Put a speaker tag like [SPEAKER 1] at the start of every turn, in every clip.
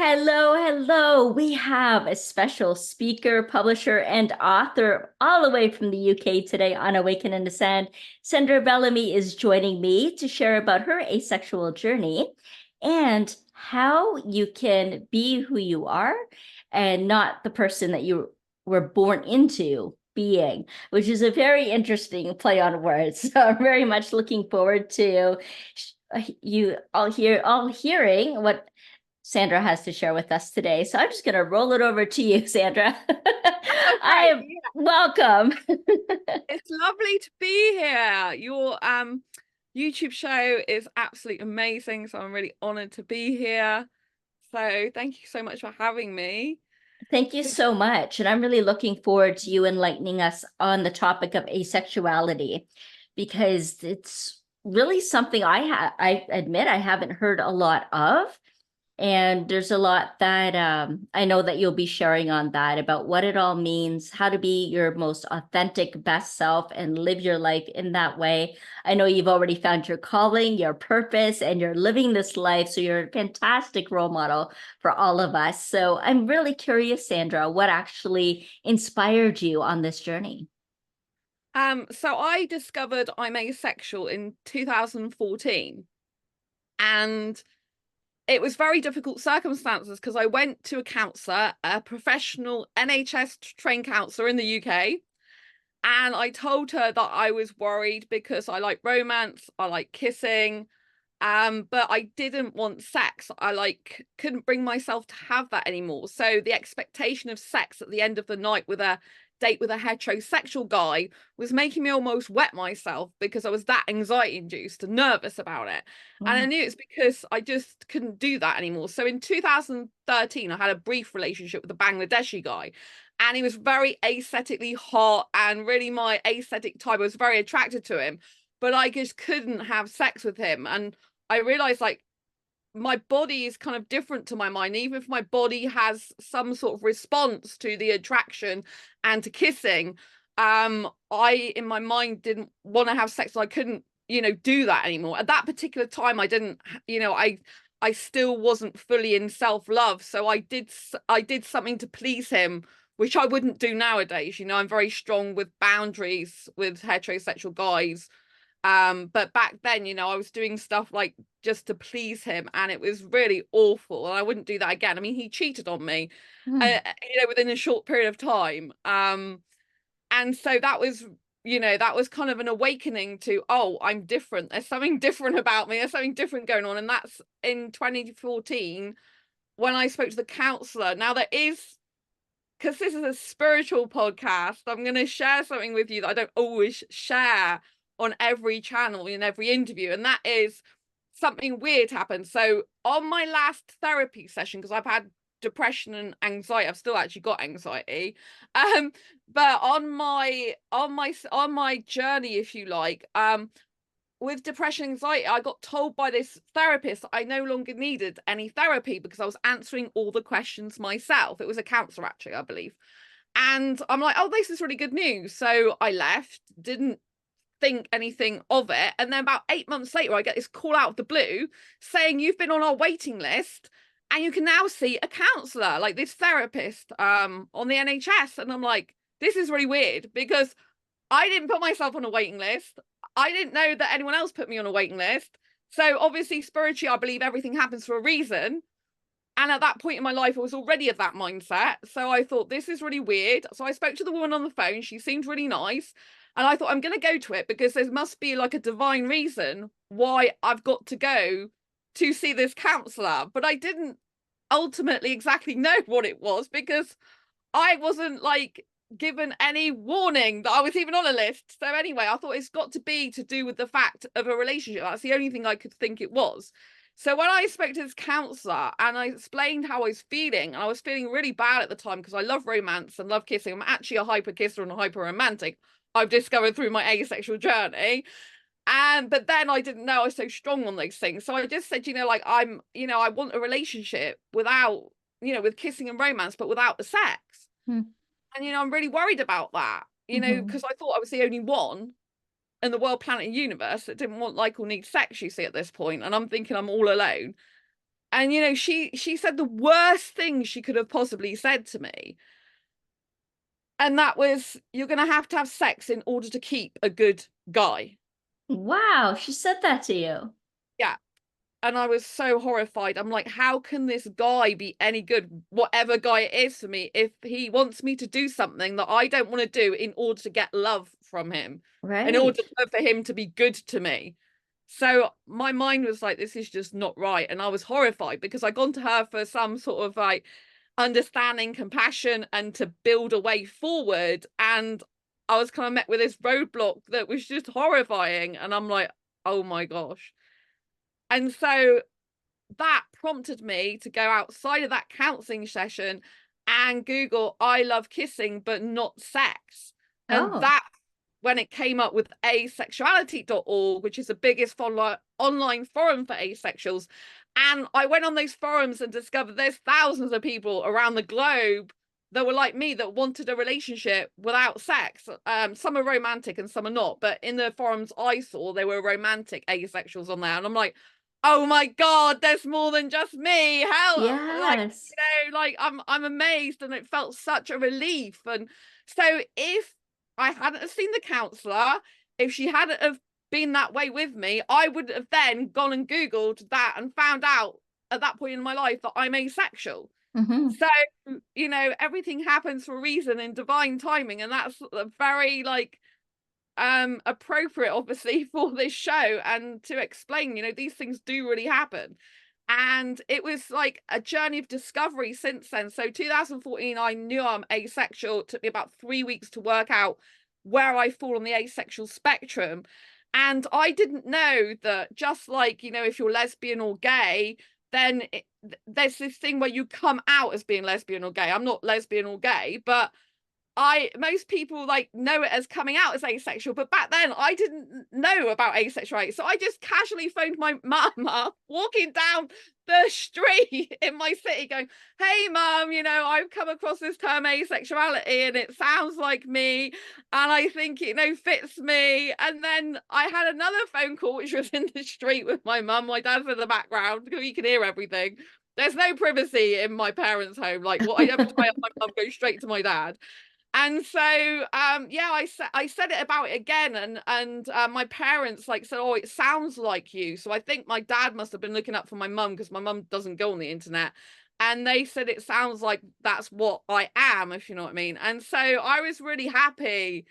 [SPEAKER 1] Hello, hello. We have a special speaker, publisher, and author all the way from the UK today on Awaken and Ascend. Sandra Bellamy is joining me to share about her asexual journey and how you can be who you are and not the person that you were born into being, which is a very interesting play on words. So I'm very much looking forward to you all hearing what Sandra has to share with us today. So I'm just going to roll it over to you, Sandra. I
[SPEAKER 2] Okay,
[SPEAKER 1] am welcome.
[SPEAKER 2] it's lovely to be here. Your YouTube show is absolutely amazing, so I'm really honored to be here. So thank you so much for having me.
[SPEAKER 1] Thank you
[SPEAKER 2] So
[SPEAKER 1] so much. And I'm really looking forward to you enlightening us on the topic of asexuality because it's really something I admit I haven't heard a lot of. And there's a lot that I know that you'll be sharing on that about what it all means, how to be your most authentic, best self, and live your life in that way. I know you've already found your calling, your purpose, and you're living this life. So you're a fantastic role model for all of us. So I'm really curious, Sandra, what actually inspired you on this journey?
[SPEAKER 2] so I discovered I'm asexual in 2014, and it was very difficult circumstances because I went to a counselor, a professional NHS trained counselor in the UK. And I told her that I was worried because I like romance, I like kissing, but I didn't want sex. I couldn't bring myself to have that anymore. So the expectation of sex at the end of the night with a date with a heterosexual guy was making me almost wet myself because I was that anxiety induced and nervous about it. And I
[SPEAKER 1] Wow.
[SPEAKER 2] knew it's because I just couldn't do that anymore. So in 2013, I had a brief relationship with a Bangladeshi guy, and he was very aesthetically hot and really my aesthetic type. I was very attracted to him, but I just couldn't have sex with him. And I realized my body is kind of different to my mind. Even if my body has some sort of response to the attraction and to kissing, I in my mind didn't want to have sex. So I couldn't, do that anymore. At that particular time, I didn't, I still wasn't fully in self-love. So I did something to please him, which I wouldn't do nowadays. I'm very strong with boundaries with heterosexual guys. But back then, I was doing stuff like just to please him, and it was really awful. And I wouldn't do that again. I mean, he cheated on me,
[SPEAKER 1] Hmm.
[SPEAKER 2] within a short period of time. And so that was kind of an awakening to, oh, I'm different. There's something different about me. There's something different going on. And that's in 2014 when I spoke to the counselor. Now there is, because this is a spiritual podcast, I'm going to share something with you that I don't always share on every channel in every interview, and that is something weird happened. So on my last therapy session, because I've had depression and anxiety, I've still actually got anxiety, but on my journey, if you like, with depression and anxiety, I got told by this therapist that I no longer needed any therapy because I was answering all the questions myself. It was a counselor, actually, I believe. And I'm like, oh, this is really good news. So I left, didn't think anything of it. And then about 8 months later, I get this call out of the blue saying you've been on our waiting list and you can now see a counselor, like this therapist, on the NHS. And I'm like, this is really weird because I didn't put myself on a waiting list. I didn't know that anyone else put me on a waiting list. So obviously, spiritually, I believe everything happens for a reason. And at that point in my life, I was already of that mindset. So I thought, this is really weird. So I spoke to the woman on the phone. She seemed really nice. And I thought, I'm going to go to it because there must be like a divine reason why I've got to go to see this counselor. But I didn't ultimately exactly know what it was because I wasn't given any warning that I was even on a list. So anyway, I thought it's got to be to do with the fact of a relationship. That's the only thing I could think it was. So when I spoke to this counselor and I explained how I was feeling, and I was feeling really bad at the time because I love romance and love kissing. I'm actually a hyper kisser and a hyper romantic. I've discovered through my asexual journey. And but then I didn't know I was so strong on those things. So I just said, I want a relationship without, with kissing and romance, but without the sex.
[SPEAKER 1] Hmm.
[SPEAKER 2] And I'm really worried about that,
[SPEAKER 1] Mhm.
[SPEAKER 2] because I thought I was the only one in the world, planet, and universe that didn't want, like, or need sex, you see, at this point. And I'm thinking I'm all alone. And you know, she said the worst thing she could have possibly said to me, and that was, you're going to have sex in order to keep a good guy.
[SPEAKER 1] Wow, she said that to you.
[SPEAKER 2] Yeah. And I was so horrified. I'm like, how can this guy be any good, whatever guy it is for me, if he wants me to do something that I don't want to do in order to get love from him, in
[SPEAKER 1] Right.
[SPEAKER 2] order for him to be good to me? So my mind was like, this is just not right. And I was horrified because I'd gone to her for some sort of like understanding, compassion, and to build a way forward. And I was kind of met with this roadblock that was just horrifying. And I'm like, oh my gosh. And so that prompted me to go outside of that counseling session and Google "I love kissing but not sex." And
[SPEAKER 1] Oh.
[SPEAKER 2] that, when it came up with asexuality.org, which is the biggest online forum for asexuals. And I went on those forums and discovered there's thousands of people around the globe that were like me, that wanted a relationship without sex. Some are romantic and some are not, but in the forums I saw, there were romantic asexuals on there. And I'm like, oh my God, there's more than just me. How, like,
[SPEAKER 1] Yes.
[SPEAKER 2] like I'm amazed, and it felt such a relief. And so if I hadn't have seen the counselor, if she hadn't have been that way with me, I would have then gone and Googled that and found out at that point in my life that I'm asexual.
[SPEAKER 1] Mm-hmm.
[SPEAKER 2] So, you know, everything happens for a reason in divine timing. And that's a very like appropriate obviously for this show, and to explain, you know, these things do really happen. And it was like a journey of discovery since then. So 2014, I knew I'm asexual. It took me about 3 weeks to work out where I fall on the asexual spectrum. And I didn't know that, just like, you know, if you're lesbian or gay, then there's this thing where you come out as being lesbian or gay. I'm not lesbian or gay, but most people like know it as coming out as asexual, but back then I didn't know about asexuality. So I just casually phoned my mum walking down the street in my city going, hey mum, you know, I've come across this term asexuality and it sounds like me and I think, you know, fits me. And then I had another phone call which was in the street with my mum. My dad's in the background because you can hear everything. There's no privacy in my parents' home. Like, what I ever try up my mum goes straight to my dad. And so yeah, I said it about it again, and my parents like said, oh, it sounds like you. So I think my dad must have been looking up for my mum, because my mum doesn't go on the internet, and they said it sounds like that's what I am, if you know what I mean. And so I was really happy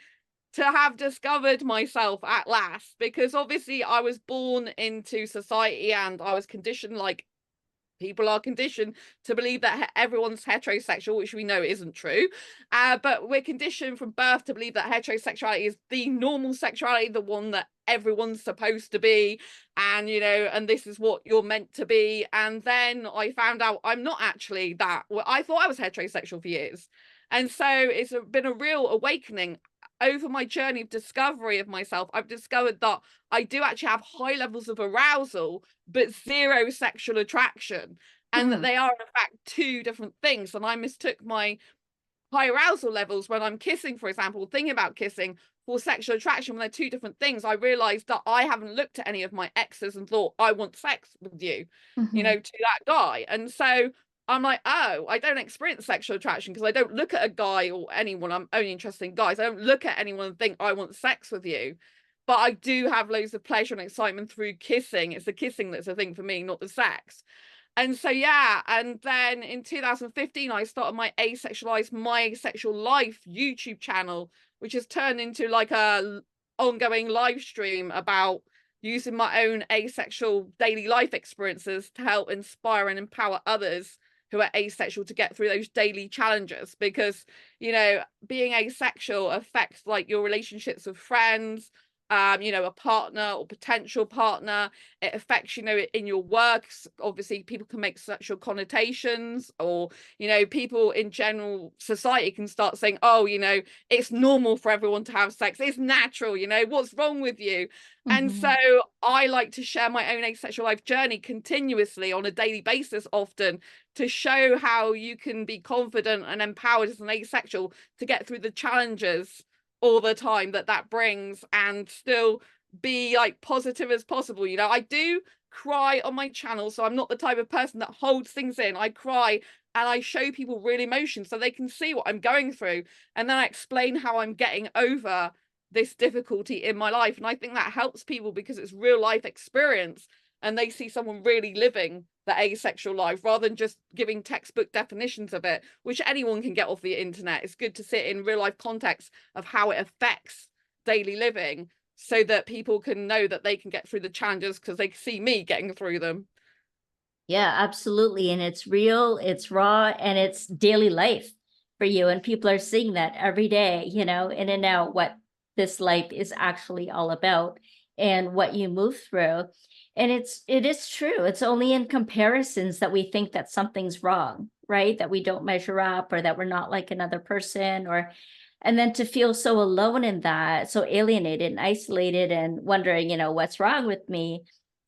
[SPEAKER 2] to have discovered myself at last, because obviously I was born into society and I was conditioned, like people are conditioned to believe that everyone's heterosexual, which we know isn't true. But we're conditioned from birth to believe that heterosexuality is the normal sexuality, the one that everyone's supposed to be. And, you know, and this is what you're meant to be. And then I found out I'm not actually that. Well, I thought I was heterosexual for years. And so it's been a real awakening. Over my journey of discovery of myself, I've discovered that I do actually have high levels of arousal, but zero sexual attraction, and that
[SPEAKER 1] Hmm.
[SPEAKER 2] they are in fact two different things. And I mistook my high arousal levels when I'm kissing, for example, thinking about kissing, for sexual attraction, when they're two different things. I realized that I haven't looked at any of my exes and thought, I want sex with you, you
[SPEAKER 1] Hmm.
[SPEAKER 2] know, to that guy. And so I'm like, oh, I don't experience sexual attraction because I don't look at a guy or anyone. I'm only interested in guys. I don't look at anyone and think I want sex with you. But I do have loads of pleasure and excitement through kissing. It's the kissing that's a thing for me, not the sex. And so, yeah. And then in 2015, I started my Asexualise My Asexual Life YouTube channel, which has turned into like a ongoing live stream about using my own asexual daily life experiences to help inspire and empower others who are asexual to get through those daily challenges. Because, you know, being asexual affects like your relationships with friends, you know, a partner or potential partner. It affects, you know, in your works. Obviously people can make sexual connotations, or, you know, people in general society can start saying, oh, you know, it's normal for everyone to have sex, it's natural, you know, what's wrong with you? And so
[SPEAKER 1] Hmm.
[SPEAKER 2] I like to share my own asexual life journey continuously on a daily basis, often, to show how you can be confident and empowered as an asexual to get through the challenges all the time that brings, and still be like positive as possible. You know, I do cry on my channel, so I'm not the type of person that holds things in. I cry and I show people real emotion so they can see what I'm going through, and then I explain how I'm getting over this difficulty in my life. And I think that helps people because it's real life experience, and they see someone really living the asexual life rather than just giving textbook definitions of it, which anyone can get off the internet. It's good to sit in real life context of how it affects daily living, so that people can know that they can get through the challenges because they see me getting through them.
[SPEAKER 1] Yeah, absolutely. And it's real, it's raw, and it's daily life for you. And people are seeing that every day, you know, in and out, what this life is actually all about and what you move through. And it is true. It's only in comparisons that we think that something's wrong, right? That we don't measure up, or that we're not like another person, or and then to feel so alone in that, so alienated and isolated and wondering, you know, what's wrong with me?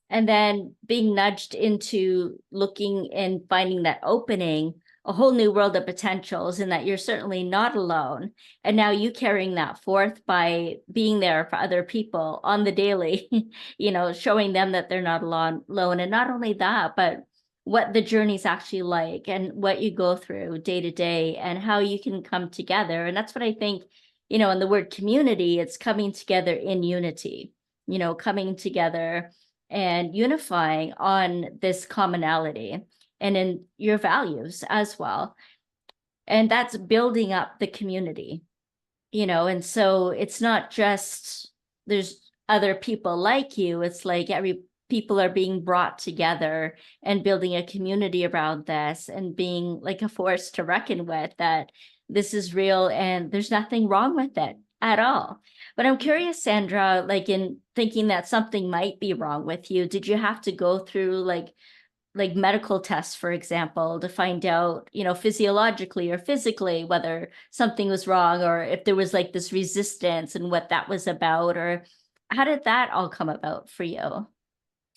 [SPEAKER 1] And then being nudged into looking and finding that opening, a whole new world of potentials, and that you're certainly not alone. And now you carrying that forth by being there for other people on the daily, you know, showing them that they're not alone. And not only that, but what the journey's actually like, and what you go through day to day, and how you can come together. And that's what I think, you know, in the word community, it's coming together in unity, you know, coming together and unifying on this commonality and in your values as well. And that's building up the community, you know. And so it's not just there's other people like you, it's like every people are being brought together and building a community around this, and being like a force to reckon with, that this is real and there's nothing wrong with it at all. But I'm curious, Sandra, like in thinking that something might be wrong with you, did you have to go through like medical tests, for example, to find out, you know, physiologically or physically whether something was wrong, or if there was like this resistance and what that was about? Or how did that all come about for you?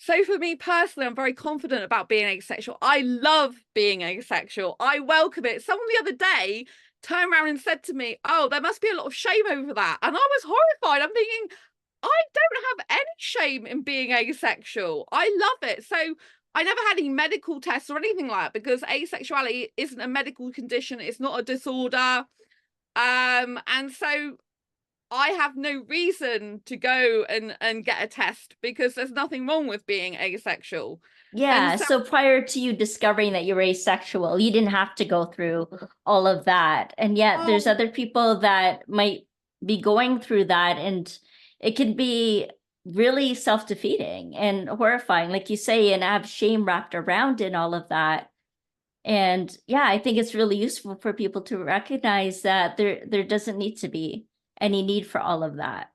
[SPEAKER 2] So for me personally, I'm very confident about being asexual. I love being asexual. I welcome it. Someone the other day turned around and said to me, "Oh, there must be a lot of shame over that." And I was horrified. I'm thinking, I don't have any shame in being asexual. I love it. So I never had any medical tests or anything like that, because asexuality isn't a medical condition. It's not a disorder. And so I have no reason to go and get a test, because there's nothing wrong with being asexual. And
[SPEAKER 1] Yeah,
[SPEAKER 2] so,
[SPEAKER 1] so prior to you discovering that you're asexual, you didn't have to go through all of that. And yet there's
[SPEAKER 2] oh,
[SPEAKER 1] other people that might be going through that, and it can be really self-defeating and horrifying, like you say, and have shame wrapped around in all of that. And yeah, I think it's really useful for people to recognize that there doesn't need to be any need for all of that.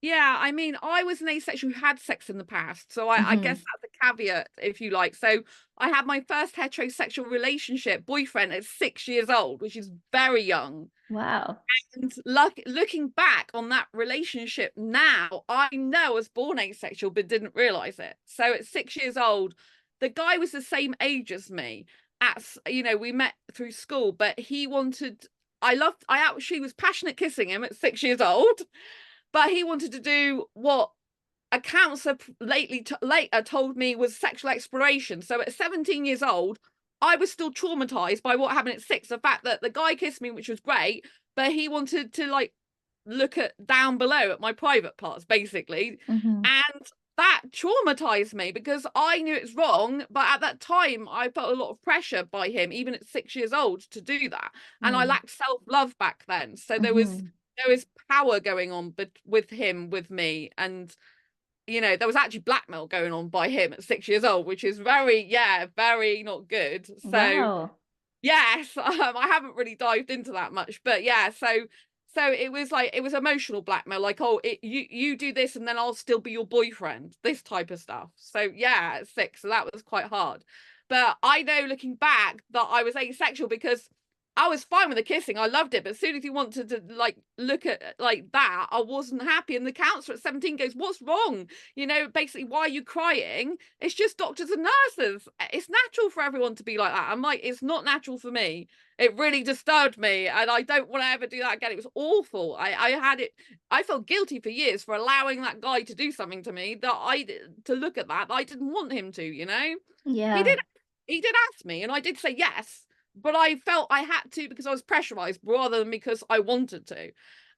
[SPEAKER 2] yeah, I mean, I was an asexual who had sex in the past. So I guess
[SPEAKER 1] Hmm.
[SPEAKER 2] that's a caveat, if you like. So I had my first heterosexual relationship boyfriend at 6 years old, which is very young.
[SPEAKER 1] Wow.
[SPEAKER 2] And looking back on that relationship now, I know I was born asexual but didn't realize it. So at 6 years old, the guy was the same age as me. You know, we met through school, but he wanted, I actually was passionate kissing him at 6 years old, but he wanted to do what a counselor later told me was sexual exploration. So at 17 years old, I was still traumatized by what happened at 6. The fact that the guy kissed me, which was great, but he wanted to like look at down below at my private parts, basically.
[SPEAKER 1] Hmm.
[SPEAKER 2] And that traumatized me because I knew it's wrong, but at that time I felt a lot of pressure by him, even at 6 years old, to do that. And I
[SPEAKER 1] Mm.
[SPEAKER 2] lacked self-love back then. So
[SPEAKER 1] Hmm.
[SPEAKER 2] there was power going on with him, with me. And you know, there was actually blackmail going on by him at 6 years old, which is very not good. So
[SPEAKER 1] Wow.
[SPEAKER 2] yes, I haven't really dived into that much, but yeah, so it was like, it was emotional blackmail, like, oh, you do this and then I'll still be your boyfriend, this type of stuff. So yeah, at 6, so that was quite hard. But I know looking back that I was asexual because I was fine with the kissing. I loved it. But as soon as he wanted to like look at like that, I wasn't happy. And the counselor at 17 goes, "What's wrong? You know, basically, why are you crying? It's just doctors and nurses. It's natural for everyone to be like that." I'm like, it's not natural for me. It really disturbed me. And I don't want to ever do that again. It was awful. I had it. I felt guilty for years for allowing that guy to do something to me to look at that I didn't want him to, you know? He
[SPEAKER 1] Yeah.
[SPEAKER 2] did he did ask me and I did say yes, but I felt I had to because I was pressurized rather than because I wanted to.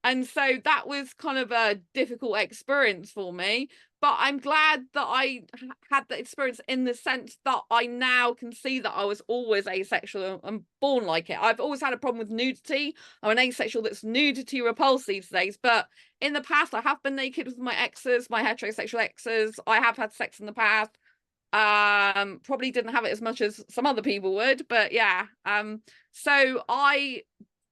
[SPEAKER 2] And so that was kind of a difficult experience for me. But I'm glad that I had the experience in the sense that I now can see that I was always asexual and born like it. I've always had a problem with nudity. I'm an asexual that's nudity repulsed these days. But in the past, I have been naked with my exes, my heterosexual exes. I have had sex in the past. Probably didn't have it as much as some other people would, but yeah. So I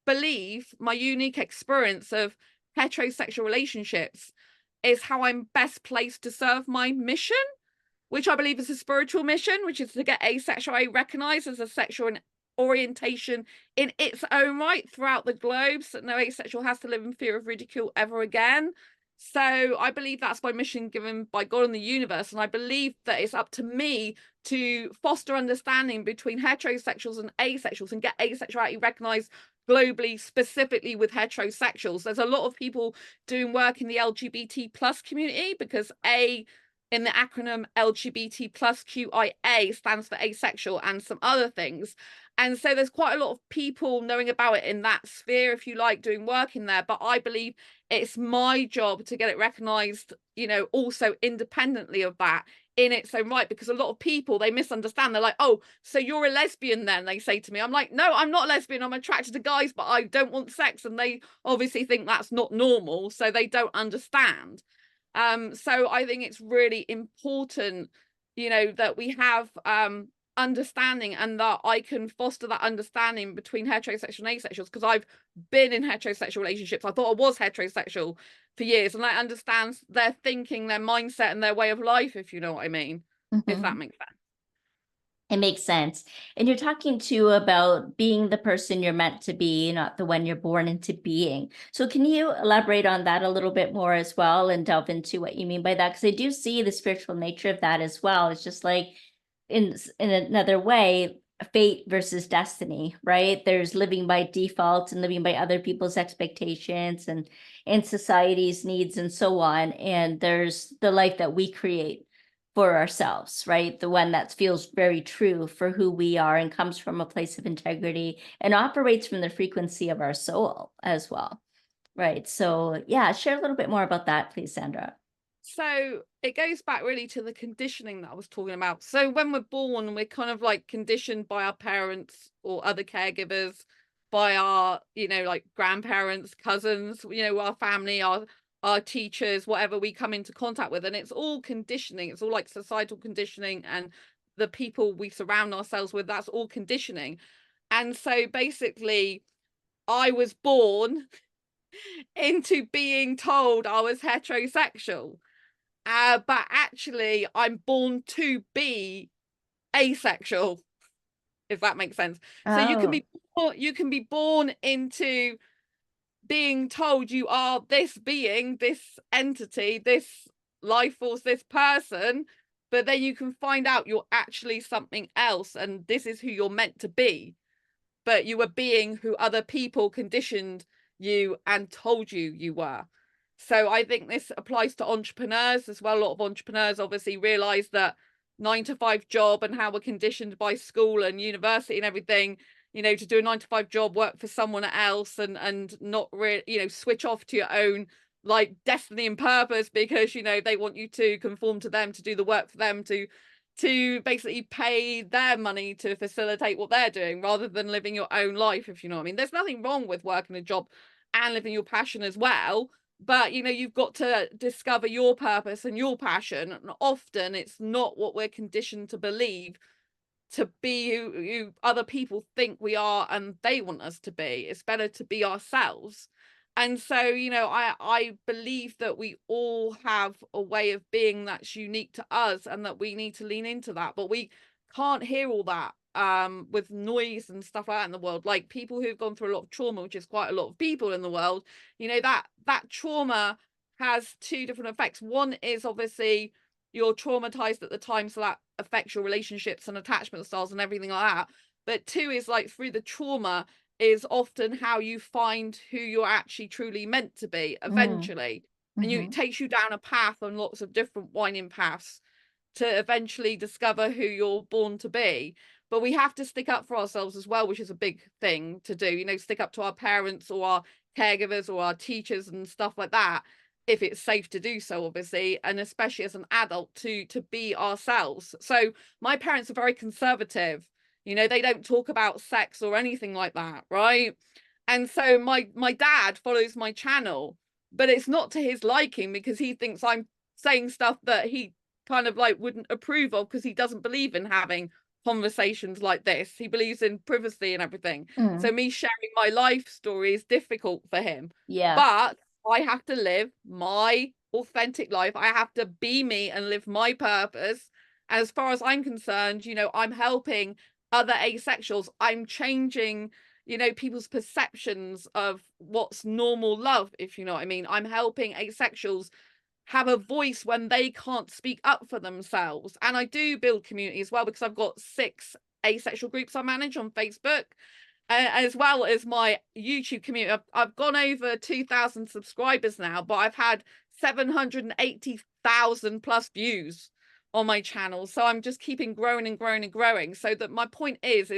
[SPEAKER 2] believe my unique experience of heterosexual relationships is how I'm best placed to serve my mission, which I believe is a spiritual mission, which is to get asexuality recognized as a sexual orientation in its own right throughout the globe, so no asexual has to live in fear of ridicule ever again. So I believe that's my mission given by God and the universe, and I believe that it's up to me to foster understanding between heterosexuals and asexuals and get asexuality recognized globally, specifically with heterosexuals. There's a lot of people doing work in the LGBT plus community because in the acronym LGBT plus QIA stands for asexual and some other things. And so there's quite a lot of people knowing about it in that sphere, if you like, doing work in there. But I believe it's my job to get it recognized, you know, also independently of that in its own right, because a lot of people, they misunderstand. They're like, "Oh, so you're a lesbian then," they say to me. I'm like, "No, I'm not a lesbian. I'm attracted to guys, but I don't want sex." And they obviously think that's not normal, so they don't understand. So I think it's really important, you know, that we have understanding and that I can foster that understanding between heterosexual and asexuals, because I've been in heterosexual relationships. I thought I was heterosexual for years, and I understand their thinking, their mindset, and their way of life, if you know what I mean, if that
[SPEAKER 1] Mhm.
[SPEAKER 2] makes sense.
[SPEAKER 1] It makes sense. And you're talking too about being the person you're meant to be, not the one you're born into being. So can you elaborate on that a little bit more as well and delve into what you mean by that? Because I do see the spiritual nature of that as well. It's just like in another way, fate versus destiny, right? There's living by default and living by other people's expectations and society's needs and so on. And there's the life that we create for ourselves, right? The one that feels very true for who we are and comes from a place of integrity and operates from the frequency of our soul as well, right? So yeah, share a little bit more about that, please, Sandra.
[SPEAKER 2] So it goes back really to the conditioning that I was talking about. So when we're born, we're kind of like conditioned by our parents or other caregivers, by our, you know, like grandparents, cousins, you know, our family, our teachers, whatever we come into contact with. And it's all conditioning. It's all like societal conditioning, and the people we surround ourselves with, that's all conditioning. And so basically, I was born into being told I was heterosexual, but actually I'm born to be asexual, if that makes sense. So
[SPEAKER 1] Oh,
[SPEAKER 2] you can be born into being told you are this being, this entity, this life force, this person, but then you can find out you're actually something else, and this is who you're meant to be. But you were being who other people conditioned you and told you you were. So I think this applies to entrepreneurs as well. A lot of entrepreneurs obviously realize that 9 to 5 job and how we're conditioned by school and university and everything, you know, to do a 9 to 5 job, work for someone else, and not really, you know, switch off to your own like destiny and purpose, because, you know, they want you to conform to them, to do the work for them, to basically pay their money to facilitate what they're doing rather than living your own life, if you know what I mean. There's nothing wrong with working a job and living your passion as well, but you know, you've got to discover your purpose and your passion, and often it's not what we're conditioned to believe to be who other people think we are and they want us to be. It's better to be ourselves. And so, you know, I believe that we all have a way of being that's unique to us, and that we need to lean into that. But we can't hear all that with noise and stuff like that in the world, like people who've gone through a lot of trauma, which is quite a lot of people in the world, you know, that trauma has two different effects. One is obviously you're traumatized at the time, so that affects your relationships and attachment styles and everything like that. But two is like through the trauma is often how you find who you're actually truly meant to be eventually. And it takes you down a path on lots of different winding paths to eventually discover who you're born to be. But we have to stick up for ourselves as well, which is a big thing to do, you know, stick up to our parents or our caregivers or our teachers and stuff like that, if it's safe to do so, obviously, and especially as an adult to be ourselves. So my parents are very conservative, you know, they don't talk about sex or anything like that, right? And so my dad follows my channel, but it's not to his liking, because he thinks I'm saying stuff that he kind of like wouldn't approve of, because he doesn't believe in having conversations like this. He believes in privacy and everything. So me sharing my life story is difficult for him.
[SPEAKER 1] Yeah.
[SPEAKER 2] But I have to live my authentic life. I have to be me and live my purpose. As far as I'm concerned, you know, I'm helping other asexuals. I'm changing, you know, people's perceptions of what's normal love, if you know what I mean. I'm helping asexuals have a voice when they can't speak up for themselves. And I do build community as well, because I've got 6 asexual groups I manage on Facebook, as well as my YouTube community. I've gone over 2,000 subscribers now, but I've had 780,000 plus views on my channel. So I'm just keeping growing and growing and growing. So that my point is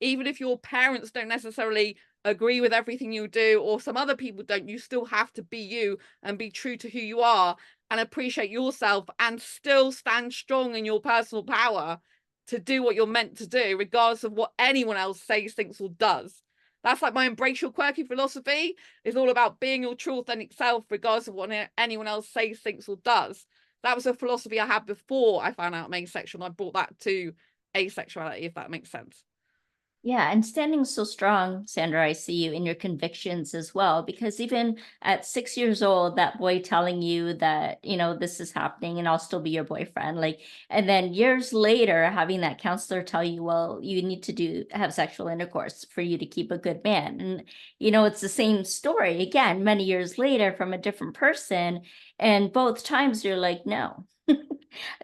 [SPEAKER 2] even if your parents don't necessarily agree with everything you do, or some other people don't, you still have to be you and be true to who you are and appreciate yourself, and still stand strong in your personal power to do what you're meant to do, regardless of what anyone else says, thinks, or does. That's like my embrace your quirky philosophy. Is all about being your true authentic self, regardless of what anyone else says, thinks, or does. That was a philosophy I had before I found out I'm asexual, and I brought that to asexuality, if that makes sense.
[SPEAKER 1] Yeah, and standing so strong, Sandra, I see you in your convictions as well, because even at 6 years old, that boy telling you that, you know, this is happening and I'll still be your boyfriend, like, and then years later, having that counselor tell you, well, you need to have sexual intercourse for you to keep a good man. And, you know, it's the same story again, many years later from a different person. And both times you're like, no.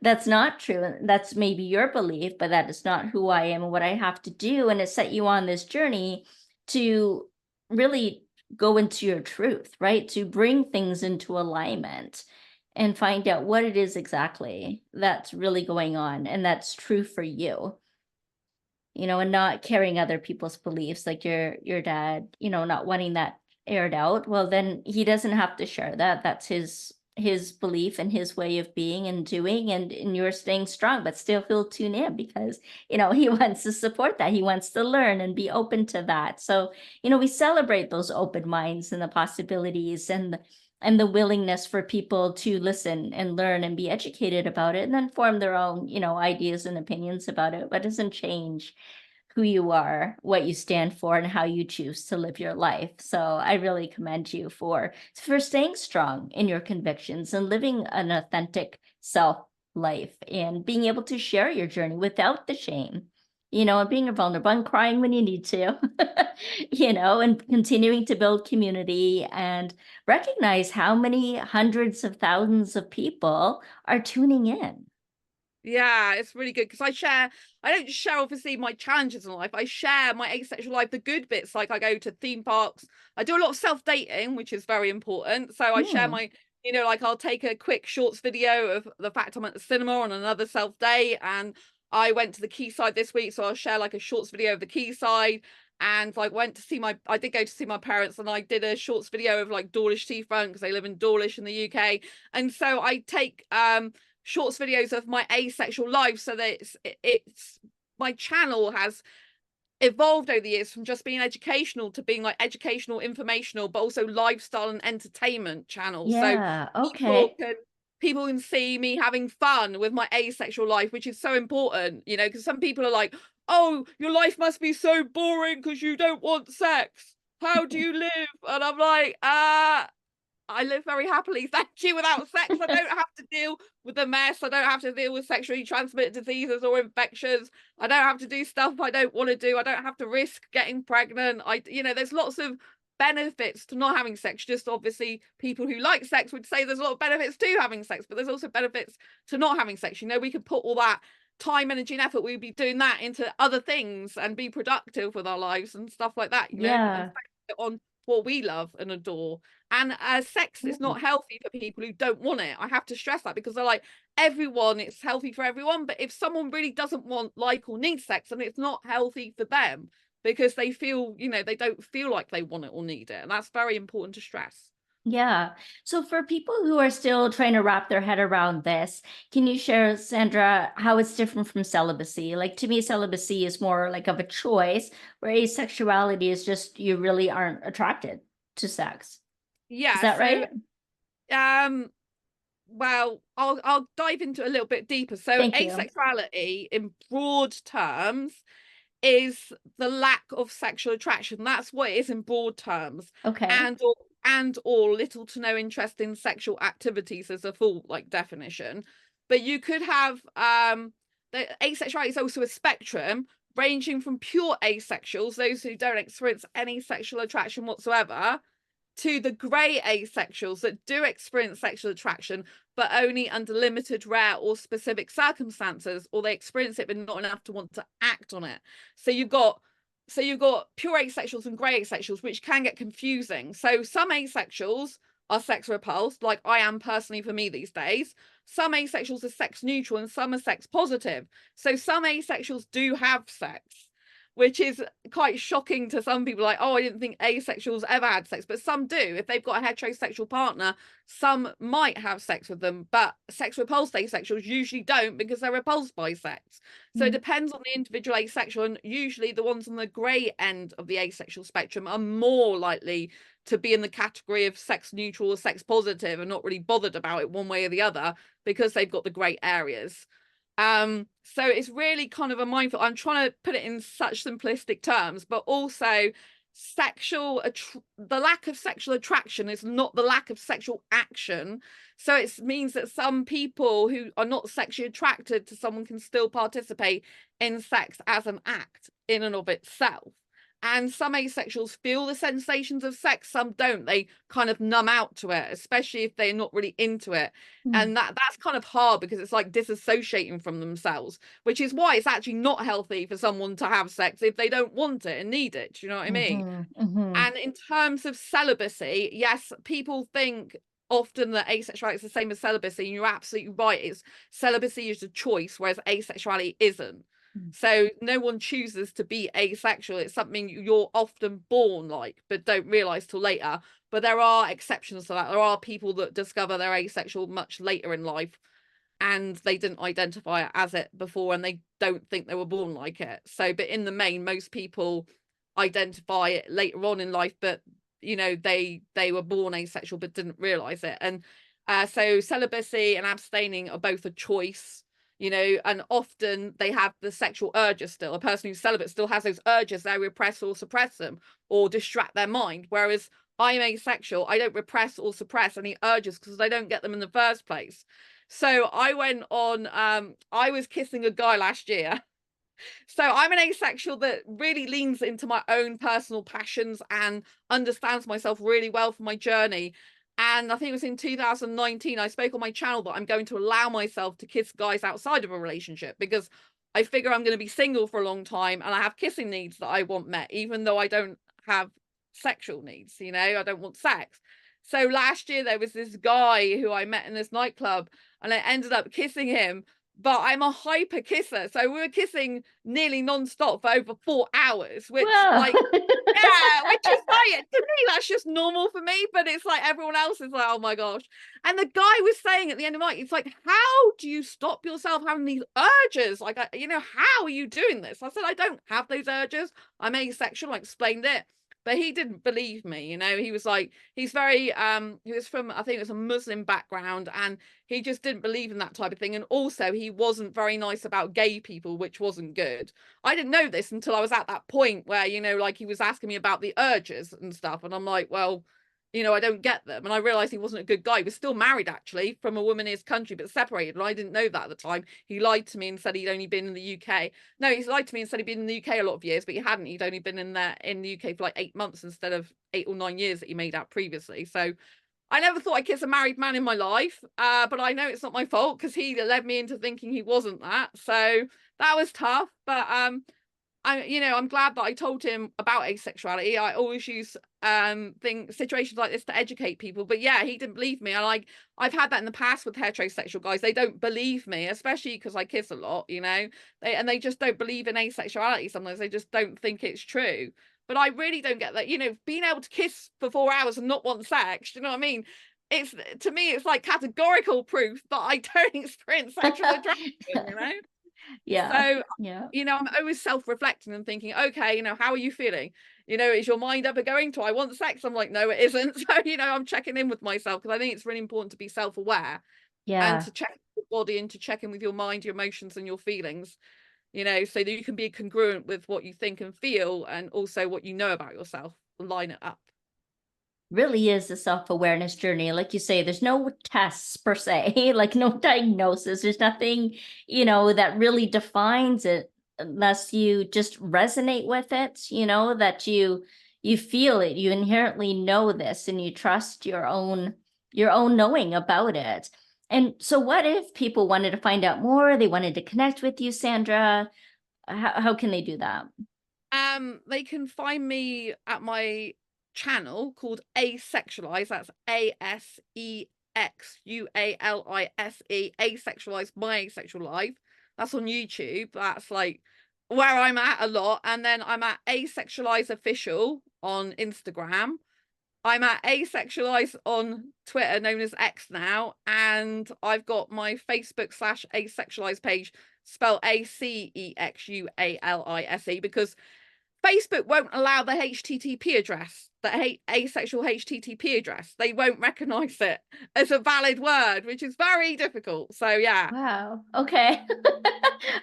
[SPEAKER 1] That's not true. That's maybe your belief, but that is not who I am and what I have to do. And it set you on this journey to really go into your truth, right? To bring things into alignment and find out what it is exactly that's really going on and that's true for you. You know, and not carrying other people's beliefs, like your dad, you know, not wanting that aired out. Well, then he doesn't have to share that. That's his belief and his way of being and doing, and you're staying strong, but still he'll tune in because, you know, he wants to support that. He wants to learn and be open to that. So, you know, we celebrate those open minds and the possibilities and the willingness for people to listen and learn and be educated about it and then form their own, you know, ideas and opinions about it. But it doesn't change who you are, what you stand for, and how you choose to live your life. So I really commend you for staying strong in your convictions and living an authentic self life and being able to share your journey without the shame, you know, and being vulnerable and crying when you need to, you know, and continuing to build community and recognize how many hundreds of thousands of people are tuning in.
[SPEAKER 2] Yeah, it's really good, because I don't share obviously my challenges in life. I share my asexual life, the good bits, like I go to theme parks. I do a lot of self-dating, which is very important. So I share
[SPEAKER 1] Hmm.
[SPEAKER 2] my, you know, like I'll take a quick shorts video of the fact I'm at the cinema on another self-date, and I went to the quayside this week, so I'll share like a shorts video of the quayside. And like I did go to see my parents, and I did a shorts video of like Dawlish Seafront, because they live in Dawlish in the UK. And so I take shorts videos of my asexual life, so that it's my channel has evolved over the years from just being educational to being like educational, informational, but also lifestyle and entertainment channel. So
[SPEAKER 1] Yeah.
[SPEAKER 2] people
[SPEAKER 1] Okay.
[SPEAKER 2] can people can see me having fun with my asexual life, which is so important, you know, because some people are like, oh, your life must be so boring because you don't want sex, how do you live? And I'm like, I live very happily, thank you, without sex. I don't have to deal with the mess. I don't have to deal with sexually transmitted diseases or infections. I don't have to do stuff I don't want to do. I don't have to risk getting pregnant. There's lots of benefits to not having sex. Just obviously people who like sex would say there's a lot of benefits to having sex, but there's also benefits to not having sex. We could put all that time, energy, and effort, we'd be doing that into other things and be productive with our lives and stuff like that, and
[SPEAKER 1] Yeah.
[SPEAKER 2] focus it on what we love and adore. And sex is not healthy for people who don't want it. I have to stress that, because they're like, everyone, it's healthy for everyone, but if someone really doesn't want, like, or need sex, then it's not healthy for them, because they feel, they don't feel like they want it or need it. And that's very important to stress.
[SPEAKER 1] Yeah. So for people who are still trying to wrap their head around this, can you share, Sandra, how it's different from celibacy? Like, to me, celibacy is more like of a choice, where asexuality is just you really aren't attracted to sex. Is
[SPEAKER 2] Yeah.
[SPEAKER 1] that
[SPEAKER 2] So,
[SPEAKER 1] right?
[SPEAKER 2] well, I'll dive into a little bit deeper. So
[SPEAKER 1] Thank you.
[SPEAKER 2] asexuality in broad terms is the lack of sexual attraction. That's what it is in broad terms.
[SPEAKER 1] Okay.
[SPEAKER 2] And or little to no interest in sexual activities as a full, like, definition. But you could have the asexuality is also a spectrum, ranging from pure asexuals, those who don't experience any sexual attraction whatsoever, to the grey asexuals that do experience sexual attraction, but only under limited, rare, or specific circumstances, or they experience it but not enough to want to act on it. So you've got pure asexuals and grey asexuals, which can get confusing. So some asexuals are sex repulsed, like I am personally for me these days. Some asexuals are sex neutral and some are sex positive. So some asexuals do have sex, which is quite shocking to some people. Like, oh, I didn't think asexuals ever had sex, but some do. If they've got a heterosexual partner, some might have sex with them, but sex repulsed asexuals usually don't, because they're repulsed by sex. So it depends on the individual asexual, and usually the ones on the grey end of the asexual spectrum are more likely to be in the category of sex neutral or sex positive and not really bothered about it one way or the other, because they've got the grey areas. So it's really kind of a mindful, I'm trying to put it in such simplistic terms, but also the lack of sexual attraction is not the lack of sexual action. So it means that some people who are not sexually attracted to someone can still participate in sex as an act in and of itself. And some asexuals feel the sensations of sex, some don't. They kind of numb out to it, especially if they're not really into it. And that's kind of hard, because it's like disassociating from themselves, which is why it's actually not healthy for someone to have sex if they don't want it and need it. Do you know what I mean? And in terms of celibacy, yes, people think often that asexuality is the same as celibacy, and you're absolutely right. It's celibacy is a choice, whereas asexuality isn't. So no one chooses to be asexual. It's something you're often born like, but don't realize till later. But there are exceptions to that. There are people that discover they're asexual much later in life, and they didn't identify it as it before, and they don't think they were born like it. So, but in the main, most people identify it later on in life, but they were born asexual but didn't realize it. And so celibacy and abstaining are both a choice. And often they have the sexual urges still. A person who's celibate still has those urges. They repress or suppress them or distract their mind. Whereas I'm asexual, I don't repress or suppress any urges, because I don't get them in the first place. So I went on, I was kissing a guy last year. So I'm an asexual that really leans into my own personal passions and understands myself really well for my journey. And I think it was in 2019, I spoke on my channel that I'm going to allow myself to kiss guys outside of a relationship, because I figure I'm going to be single for a long time and I have kissing needs that I want met, even though I don't have sexual needs, I don't want sex. So last year there was this guy who I met in this nightclub, and I ended up kissing him. But I'm a hyper kisser, so we were kissing nearly non-stop for over 4 hours, which
[SPEAKER 1] Well.
[SPEAKER 2] like, yeah, which is like, to me that's just normal for me, but it's like everyone else is like, oh my gosh. And the guy was saying at the end of the night, it's like, how do you stop yourself having these urges? Like, how are you doing this? I said, I don't have those urges. I'm asexual. I explained it. But he didn't believe me. He was like, he's very he was from, I think it was a Muslim background, and he just didn't believe in that type of thing. And also he wasn't very nice about gay people, which wasn't good. I didn't know this until I was at that point where, like, he was asking me about the urges and stuff, and I'm like, well, you know, I don't get them. And I realized he wasn't a good guy. He was still married, actually, from a woman in his country, but separated. And I didn't know that at the time. He lied to me and said he'd only been in the UK. No, he's lied to me and said he'd been in the UK a lot of years, but he hadn't. He'd only been in the UK for like 8 months instead of 8 or 9 years that he made out previously. So I never thought I'd kiss a married man in my life. But I know it's not my fault, because he led me into thinking he wasn't that. So that was tough. But I'm glad that I told him about asexuality. I always use situations like this to educate people. But yeah, he didn't believe me. And I've had that in the past with heterosexual guys. They don't believe me, especially because I kiss a lot, they just don't believe in asexuality. Sometimes they just don't think it's true. But I really don't get that, being able to kiss for 4 hours and not want sex, do you know what I mean? It's, to me, it's like categorical proof that I don't experience sexual attraction,
[SPEAKER 1] Yeah.
[SPEAKER 2] So,
[SPEAKER 1] Yeah.
[SPEAKER 2] I'm always self-reflecting and thinking, okay, how are you feeling? Is your mind ever going to, I want sex? I'm like, no, it isn't. So, I'm checking in with myself, because I think it's really important to be self-aware and
[SPEAKER 1] Yeah.
[SPEAKER 2] to check your body and to check in with your mind, your emotions and your feelings, so that you can be congruent with what you think and feel, and also what you know about yourself, line it up.
[SPEAKER 1] Really is a self-awareness journey. Like you say, there's no tests per se, like no diagnosis. There's nothing, that really defines it unless you just resonate with it, that you feel it, you inherently know this, and you trust your own knowing about it. And so what if people wanted to find out more, they wanted to connect with you, Sandra? How can they do that?
[SPEAKER 2] They can find me at my channel called Asexualise. That's Asexualise, Asexualise My Asexual Life. That's on YouTube. That's like where I'm at a lot. And then I'm at Asexualise Official on Instagram. I'm at Asexualise on Twitter, known as X now, and I've got my Facebook/Asexualise page, spelled ACEXUALISE, because Facebook won't allow the HTTP address, the asexual HTTP address. They won't recognize it as a valid word, which is very difficult. So yeah.
[SPEAKER 1] Wow. Okay.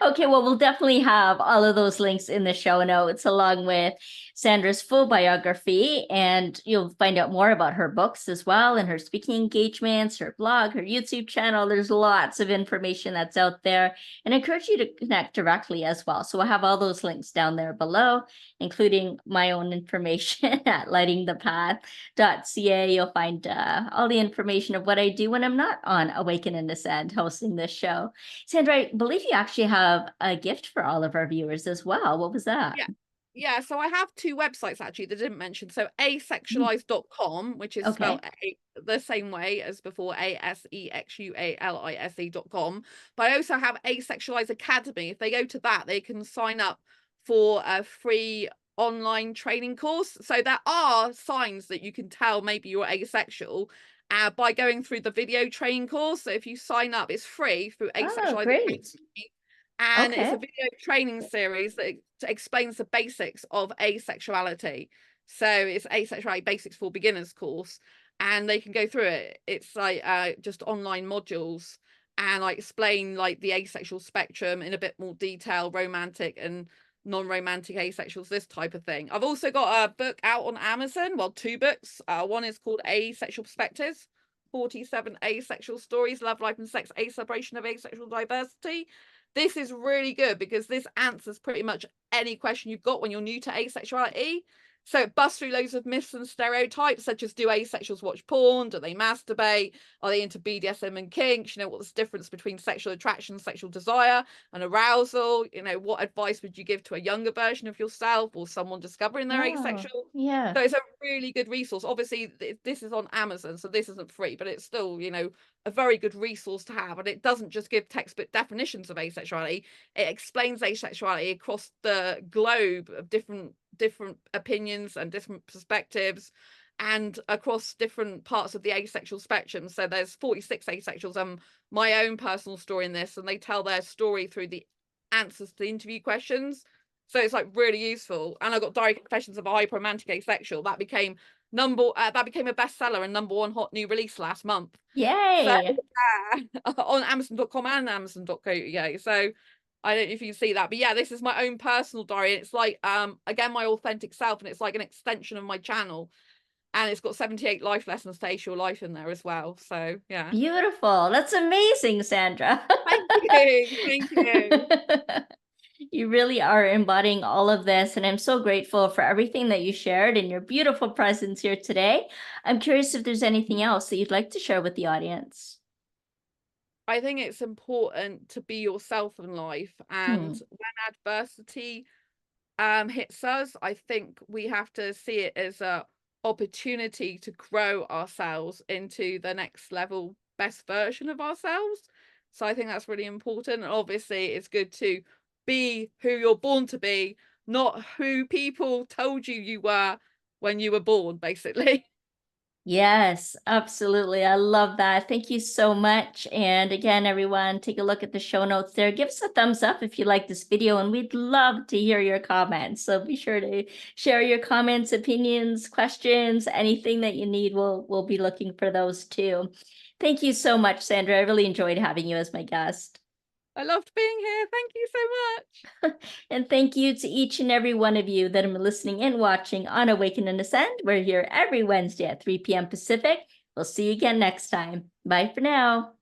[SPEAKER 1] Okay, well, we'll definitely have all of those links in the show notes, along with Sandra's full biography, and you'll find out more about her books as well, and her speaking engagements, her blog, her YouTube channel. There's lots of information that's out there, and I encourage you to connect directly as well. So we'll have all those links down there below, including my own information at lightingthepath.ca. You'll find all the information of what I do when I'm not on Awaken and Ascend hosting this show. Sandra, I believe you actually have a gift for all of our viewers as well. What was that?
[SPEAKER 2] Yeah, so I have two websites actually that I didn't mention. So asexualise.com, which is spelled
[SPEAKER 1] Okay.
[SPEAKER 2] the same way as before, ASEXUALISE.com. But I also have Asexualise Academy. If they go to that, they can sign up for a free online training course. So there are signs that you can tell maybe you're asexual by going through the video training course. So if you sign up, it's free through
[SPEAKER 1] Oh,
[SPEAKER 2] Asexualise
[SPEAKER 1] great.
[SPEAKER 2] Academy. And it's a
[SPEAKER 1] Okay.
[SPEAKER 2] video training series that explains the basics of asexuality. So it's Asexuality Basics for Beginners course, and they can go through it. It's like just online modules, and I explain like the asexual spectrum in a bit more detail, romantic and non-romantic asexuals, this type of thing. I've also got a book out on Amazon. Well, two books. One is called Asexual Perspectives, 47 Asexual Stories, Love, Life and Sex, A Celebration of Asexual Diversity. This is really good because this answers pretty much any question you've got when you're new to asexuality. So it busts through loads of myths and stereotypes, such as, do asexuals watch porn? Do they masturbate? Are they into BDSM and kinks? What's the difference between sexual attraction, sexual desire, and arousal? What advice would you give to a younger version of yourself or someone discovering they're
[SPEAKER 1] Oh,
[SPEAKER 2] asexual?
[SPEAKER 1] yeah.
[SPEAKER 2] So it's a really good resource. Obviously, this is on Amazon, so this isn't free, but it's still, a very good resource to have. And it doesn't just give textbook definitions of asexuality. It explains asexuality across the globe of different opinions and different perspectives, and across different parts of the asexual spectrum. So there's 46 asexuals, and my own personal story in this, and they tell their story through the answers to the interview questions. So it's like really useful. And I got Diary Confessions of a Hyperromantic Asexual. That became a bestseller and #1 hot new release last month. So
[SPEAKER 1] Yay.
[SPEAKER 2] on Amazon.com and Amazon.co.uk. So I don't know if you can see that, but yeah, this is my own personal diary. It's like again, my authentic self, and it's like an extension of my channel. And it's got 78 life lessons to ace your life in there as well. So yeah.
[SPEAKER 1] Beautiful. That's amazing, Sandra.
[SPEAKER 2] Thank you. Thank you.
[SPEAKER 1] You really are embodying all of this, and I'm so grateful for everything that you shared and your beautiful presence here today. I'm curious if there's anything else that you'd like to share with the audience.
[SPEAKER 2] I think it's important to be yourself in life, and when adversity hits us, I think we have to see it as a opportunity to grow ourselves into the next level best version of ourselves. So I think that's really important. And obviously it's good to be who you're born to be, not who people told you were when you were born, basically.
[SPEAKER 1] Yes, absolutely. I love that. Thank you so much. And again, everyone, take a look at the show notes there. Give us a thumbs up if you like this video, and we'd love to hear your comments. So be sure to share your comments, opinions, questions, anything that you need. We'll be looking for those too. Thank you so much, Sandra. I really enjoyed having you as my guest.
[SPEAKER 2] I loved being here. Thank you so much.
[SPEAKER 1] And thank you to each and every one of you that are listening and watching on Awaken and Ascend. We're here every Wednesday at 3 p.m. Pacific. We'll see you again next time. Bye for now.